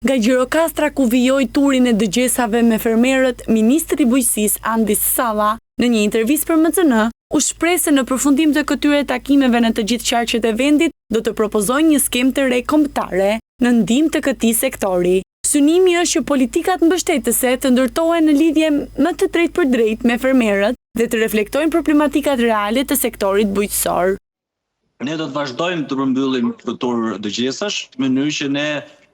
Nga Gjirokastra ku vijoi turin e dëgjesave me fermerët, ministri i Bujqësisë Andis Salla, në një intervistë për MCN, u shpreh se në përfundim të këtyre takimeve në të gjithë qarqet e vendit do të propozojnë një skemë të re kombëtare në ndihmë të këtij sektori. Synimi është që politikat mbështetëse të ndërtohen në lidhje më të drejtë me fermerët dhe të reflektojnë problematikat reale të sektorit bujqësor. Ne do të vazhdojmë të përmbyllim këto dëgjesash në mënyrë që ne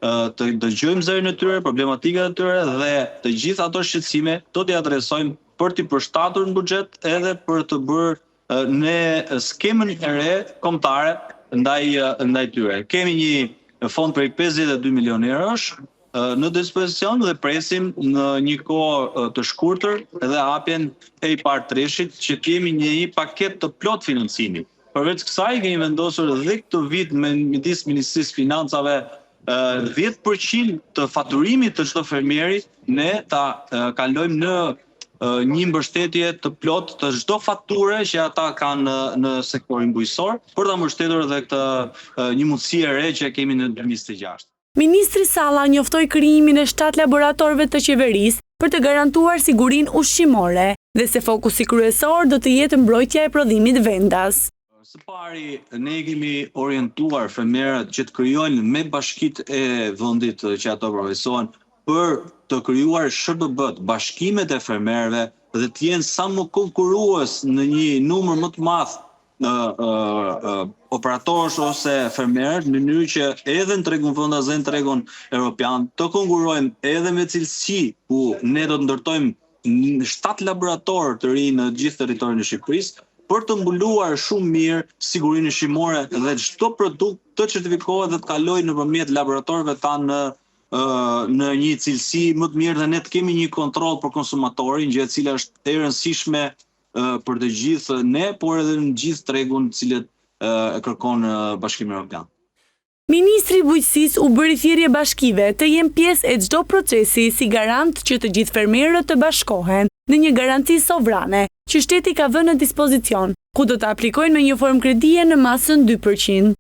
të dëgjojmë zërin e tyre, problematikat e tyre dhe të gjitha ato shqetësime do t'i adresojmë për t'i përshtatur në buxhet edhe për të bërë në skemën e re kombëtare ndaj tyre. Kemi një fond për 52 milion eurosh në dispozicion dhe presim në një kohë të shkurtër edhe hapjen e i parë treshit që kemi një paketë të plot financimi. Përveç kësaj kemi vendosur edhe këtë vit me midis Ministrisë Financave 10% të faturimit të çdo fermieri ne ta kalojmë në një mbështetje të plot të çdo fature që ata kanë në sektorin bujqësor për ta mbështetur edhe këtë një mundësi e re që kemi në 2026. Ministri Salla njoftoi krijimin e 7 laboratorëve të qeverisë për të garantuar sigurinë ushqimore dhe se fokusi kryesor do të jetë mbrojtja e prodhimit vendas. Së pari, ne kemi orientuar fermerët që të krijojnë me bashkitë e vendit që ato përfaqësohen për të krijuar SHBB-t, bashkimet e fermerëve dhe të jenë sa më konkurrues në një numër më të madh operatorësh ose fermerë në mënyrë që edhe në tregun vendas dhe në tregun evropian të konkurrojmë edhe me cilësi ku ne do të ndërtojmë 7 laboratorë të rinj në gjithë territorin e Shqipërisë për të mbuluar shumë mirë sigurinë ushqimore dhe çdo produkt të certifikohet dhe të kalojë nëpërmjet laboratorëve tanë në një cilësi më të mirë dhe ne të kemi një kontroll për konsumatorin, gjë e cila është e rëndësishme për të gjithë ne, por edhe në gjithë tregun të cilët e kërkon Bashkimi Evropian. Ministri i Bujqësisë u bëri thirrje bashkive të jenë pjesë e çdo procesi si garant që të gjithë fermerët të bashkohen në një garanci sovrane që shteti ka vënë në dispozicion, ku do të aplikojnë me një formë kredie në masën 2%.